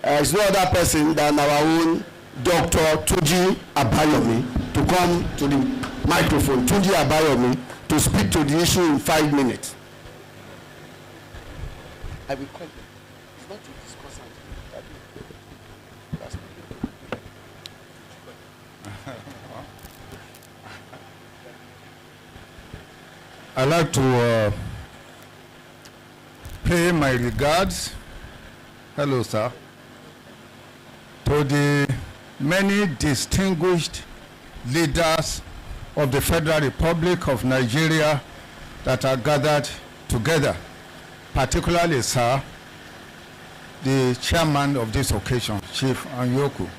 It's no other person than our own Dr. Tunji Abayomi to come to the microphone. Tunji Abayomi to speak to the issue in 5 minutes. I will call you. It's not to discuss something. I'd like to pay my regards, hello sir, to the many distinguished leaders of the Federal Republic of Nigeria that are gathered together, particularly sir, the chairman of this occasion, Chief Anyoku.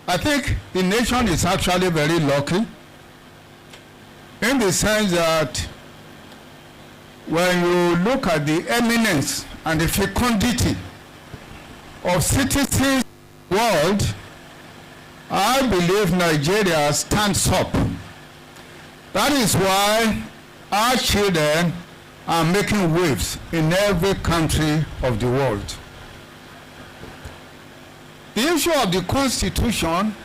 I think the nation is actually very lucky in the sense that when you look at the eminence and the fecundity of citizens in the world, I believe Nigeria stands up. That is why our children are making waves in every country of the world. The issue of the Constitution,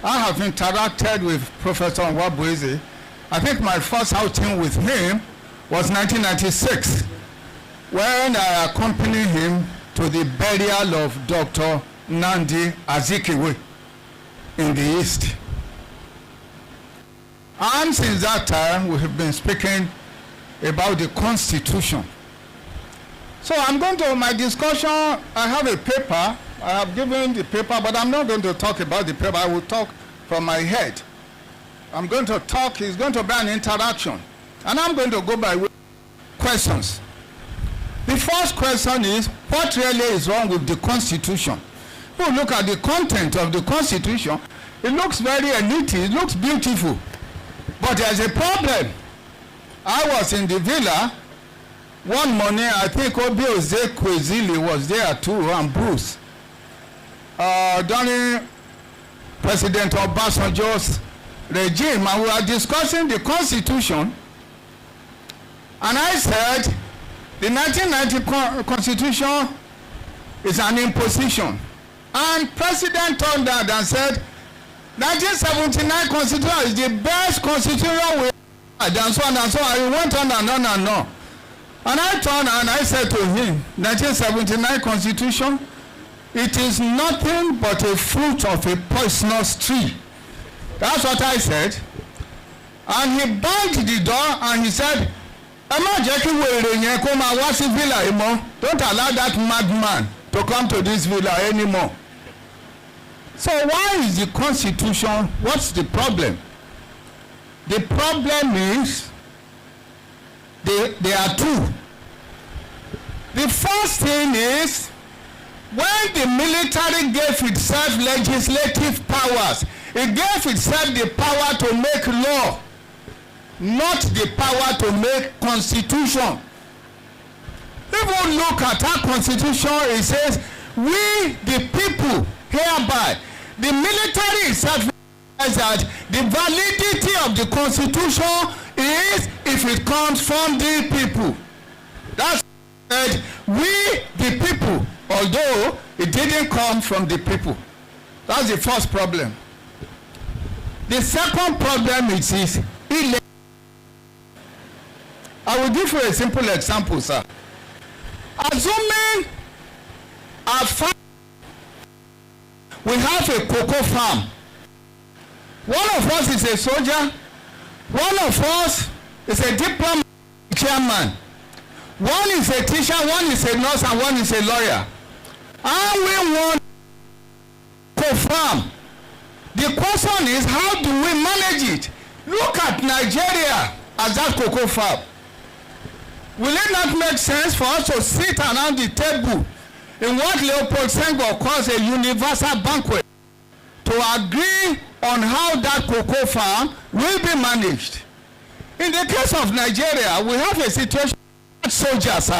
I have interacted with Professor Nwabueze. I think my first outing with him was 1996, when I accompanied him to the burial of Dr. Nnamdi Azikiwe in the East. And since that time, we have been speaking about the Constitution. So I'm going to, my discussion, I have a paper. I have given the paper, but I'm not going to talk about the paper. I will talk from my head. I'm going to talk, it's going to be an interaction. And I'm going to go by questions. The first question is, what really is wrong with the Constitution? If you look at the content of the Constitution, it looks very elitist, it looks beautiful. But there's a problem. I was in the villa one morning, I think Obiose Kwezili was there too, and Bruce. During President Obasanjo's regime, and we were discussing the Constitution, and I said the 1990 Constitution is an imposition. And President turned out and said 1979 Constitution is the best Constitution we had, and so on and so on. He went on and on and on. And I turned and I said to him, 1979 Constitution, it is nothing but a fruit of a poisonous tree. That's what I said. And he banged the door and he said, don't allow that madman to come to this villa anymore. So why is the Constitution, what's the problem? The problem is, there are two. The first thing is, when the military gave itself legislative powers, it gave itself the power to make law, not the power to make constitution. If we look at our constitution, it says, we the people hereby, the military itself says that the validity of the constitution is if it comes from the people. That's said, we the people, although it didn't come from the people. That's the first problem. The second problem is illegal. I will give you a simple example, sir. Assuming we have a cocoa farm. One of us is a soldier. One of us is a diplomat chairman. One is a teacher, one is a nurse, and one is a lawyer. And we want to farm. The question is, how do we manage it? Look at Nigeria as that cocoa farm. Will it not make sense for us to sit around the table in what Leopold Senghor calls a universal banquet to agree on how that cocoa farm will be managed? In the case of Nigeria, we have a situation where soldiers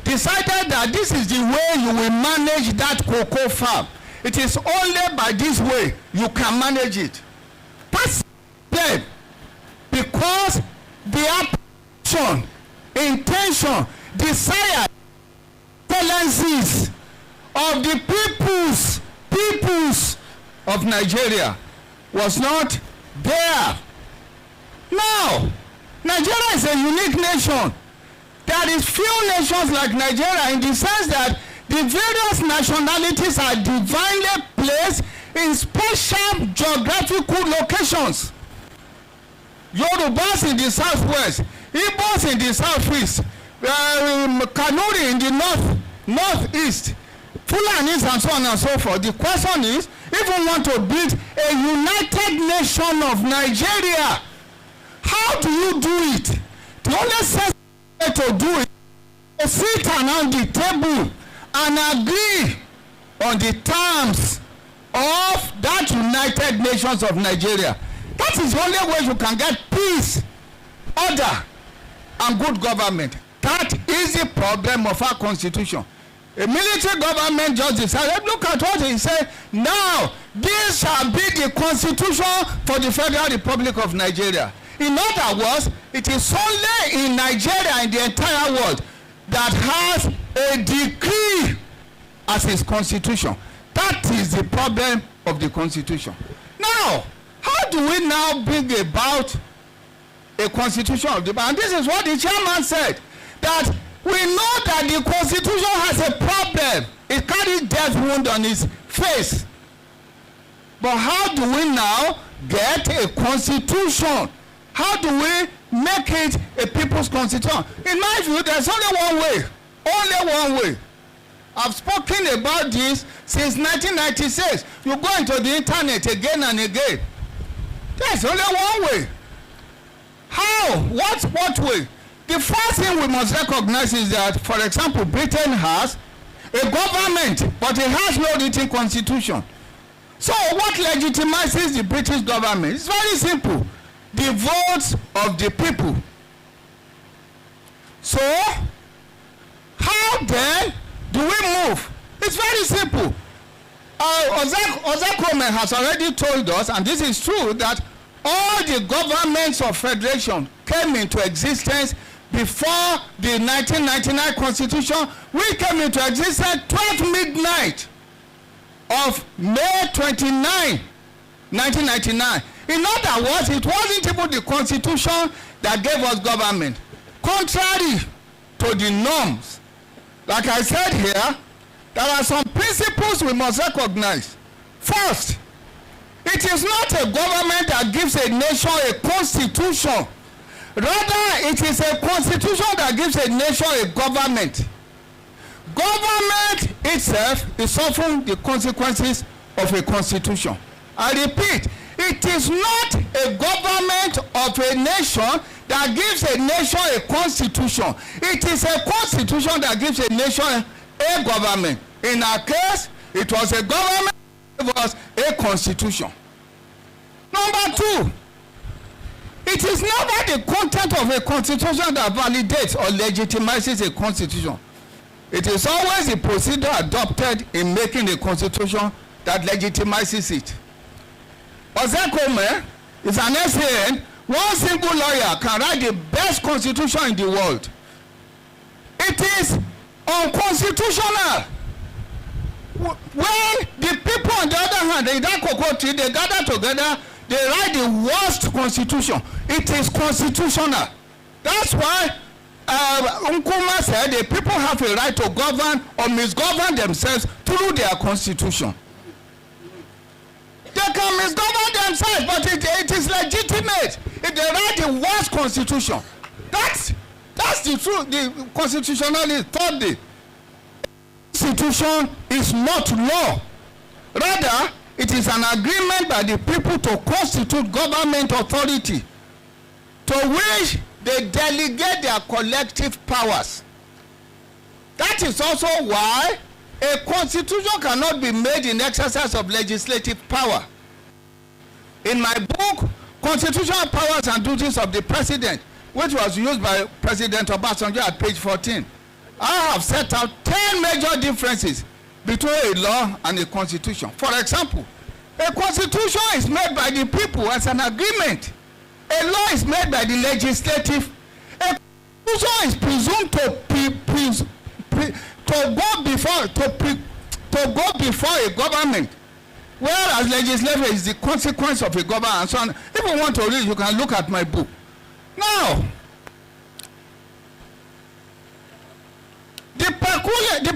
decided that this is the way you will manage that cocoa farm. It is only by this way you can manage it. That's dead. Because the action, intention, desire grievances of the peoples of Nigeria was not there. Now, Nigeria is a unique nation. There is few nations like Nigeria in the sense that the various nationalities are divinely placed in special geographical locations. Yorubas in the southwest, Igbos in the southeast, Kanuri in the northeast, Fulanis and so on and so forth. The question is, if we want to build a united nation of Nigeria, how do you do it? The only sense to do it is to sit around the table and agree on the terms of that United Nations of Nigeria. That is the only way you can get peace, order, and good government. That is the problem of our constitution. A military government just decided, look at what he said, now this shall be the constitution for the Federal Republic of Nigeria. In other words, it is only in Nigeria, in the entire world, that has a decree as its constitution. That is the problem of the constitution. Now, how do we now bring about a constitution of the, and this is what the chairman said, that we know that the constitution has a problem. It carries death wound on its face. But how do we now get a constitution? How do we make it a people's constitution? In my view, there's only one way. Only one way. I've spoken about this since 1996. You go into the internet again and again. There's only one way. How? What way? The first thing we must recognize is that, for example, Britain has a government, but it has no written constitution. So what legitimizes the British government? It's very simple. The votes of the people. So, how then do we move? It's very simple. Ozakrome has already told us, and this is true, that all the governments of federation came into existence before the 1999 constitution. We came into existence 12 midnight of May 29, 1999. In other words, it wasn't even the constitution that gave us government. Contrary to the norms, like I said here, there are some principles we must recognize. First, it is not a government that gives a nation a constitution. Rather, it is a constitution that gives a nation a government. Government itself is often the consequences of a constitution. I repeat, it is not a government of a nation that gives a nation a constitution. It is a constitution that gives a nation a government. In our case, it was a government that gave us a constitution. Number two, it is never the content of a constitution that validates or legitimizes a constitution. It is always the procedure adopted in making a constitution that legitimizes it. Ozakrome is an SAN. One single lawyer can write the best constitution in the world. It is unconstitutional. When the people on the other hand, in that cocoa tree, they gather together, they write the worst constitution. It is constitutional. That's why Nkrumah said the people have a right to govern or misgovern themselves through their constitution. They can misgovern themselves, but it is legitimate if they write the worst constitution. That's the truth. The constitutionalist thought the constitution is not law. Rather, it is an agreement by the people to constitute government authority to which they delegate their collective powers. That is also why a constitution cannot be made in exercise of legislative power. In my book, Constitutional Powers and Duties of the President, which was used by President Obasanjo at page 14, I have set out 10 major differences between a law and a constitution. For example, a constitution is made by the people as an agreement. A law is made by the legislative. A constitution is presumed to go before to go before a government, whereas legislature is the consequence of a government and so on. If you want to read, you can look at my book. Now, the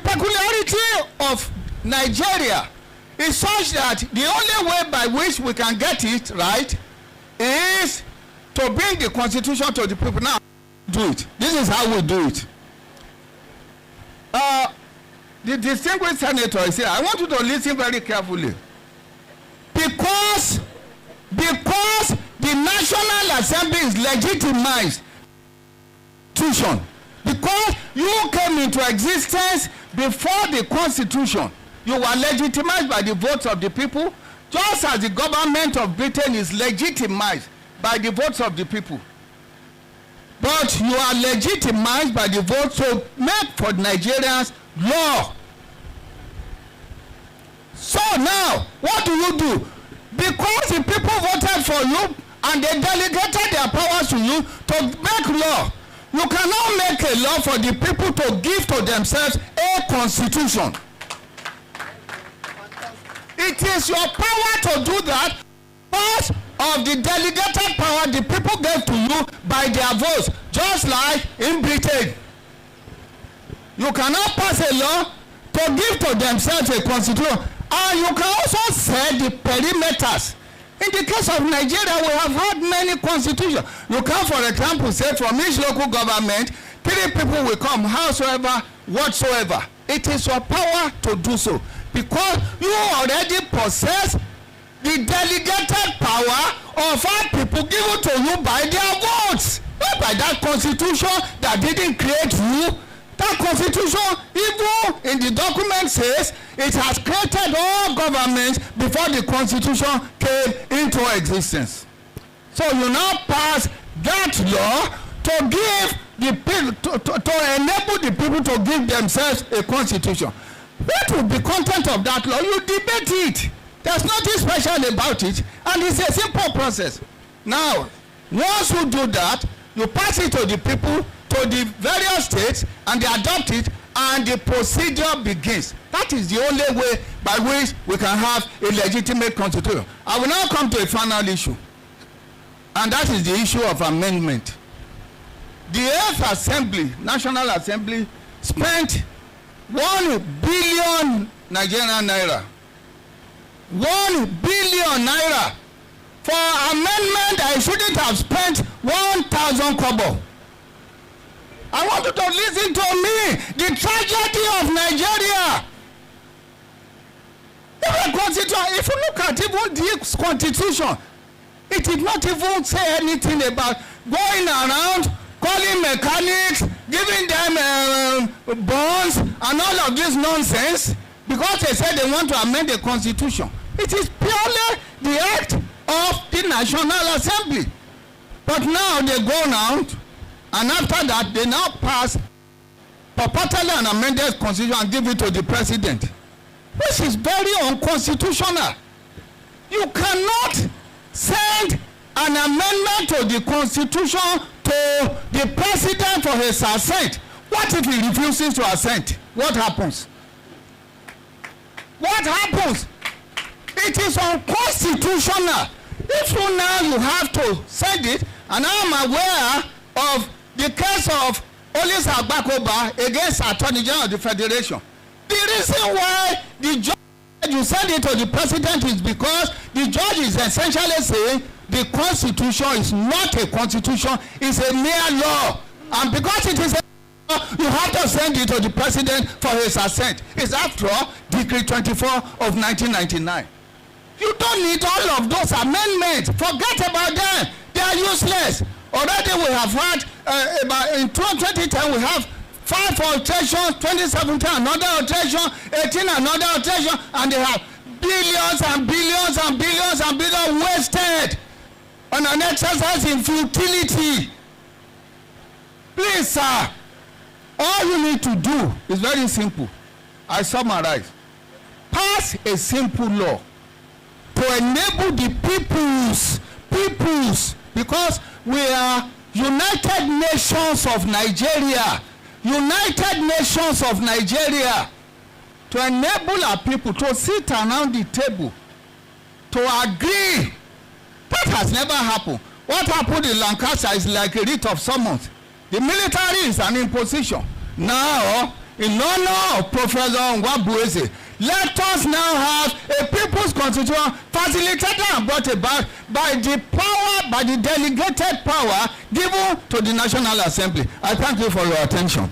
peculiarity of Nigeria is such that the only way by which we can get it right is to bring the constitution to the people. Now, do it. This is how we do it. The distinguished senator is here. I want you to listen very carefully. Because the National Assembly is legitimized constitution. Because you came into existence before the Constitution, you were legitimized by the votes of the people, just as the government of Britain is legitimized by the votes of the people. But you are legitimized by the votes to make for Nigerians law. So now, what do? Because the people voted for you and they delegated their powers to you to make law, you cannot make a law for the people to give to themselves a constitution. It is your power to do that because of the delegated power the people gave to you by their votes, just like in Britain. You cannot pass a law to give to themselves a constitution, and you can also set the perimeters. In the case of Nigeria, we have had many constitutions. You can, for example, say from each local government, 3 people will come, howsoever, whatsoever. It is your power to do so, because you already possess the delegated power of 5 people given to you by their votes, not by that constitution that didn't create you. That constitution, even in the document, says it has created all governments before the constitution came into existence. So you now pass that law to give the people, to enable the people to give themselves a constitution. What will be content of that law? You debate it. There's nothing special about it, and it's a simple process. Now, once you do that, you pass it to the people, to the various states, and they adopt it, and the procedure begins. That is the only way by which we can have a legitimate constitution. I will now come to a final issue, and that is the issue of amendment. The 8th Assembly, National Assembly, spent 1 billion Nigerian naira. 1 billion naira for amendment I shouldn't have spent 1,000 kobo. I want you to listen to me. The tragedy of Nigeria. If you look at even the constitution, it did not even say anything about going around, calling mechanics, giving them bonds, and all of this nonsense, because they said they want to amend the constitution. It is purely the act of the National Assembly. But now they go around, and after that, they now pass purportedly an amended constitution and give it to the president, which is very unconstitutional. You cannot send an amendment to the constitution to the president for his assent. What if he refuses to assent? What happens? What happens? It is unconstitutional. If you now you have to send it, and I am aware of the case of Olisa Agbakoba against Attorney General of the Federation. The reason why the judge you send it to the president is because the judge is essentially saying the constitution is not a constitution, it's a mere law. And because it is a law, you have to send it to the president for his assent. It's after all Decree 24 of 1999. You don't need all of those amendments. Forget about them. They are useless. Already we have had, in 2010 we have 5 alterations, 2017 another alteration, 18 another alteration, and they have billions and billions and billions and billions wasted on an exercise in futility. Please, sir, all you need to do is very simple. I summarize. Pass a simple law to enable the peoples, because we are United Nations of Nigeria. United Nations of Nigeria. to enable our people to sit around the table to agree. That has never happened. What happened in Lancaster is like a writ of summons. The military is an imposition. Now, in honor of Professor Nwabueze, let us now have a people's constitution facilitated and brought about by the power, by the delegated power given to the National Assembly. I thank you for your attention.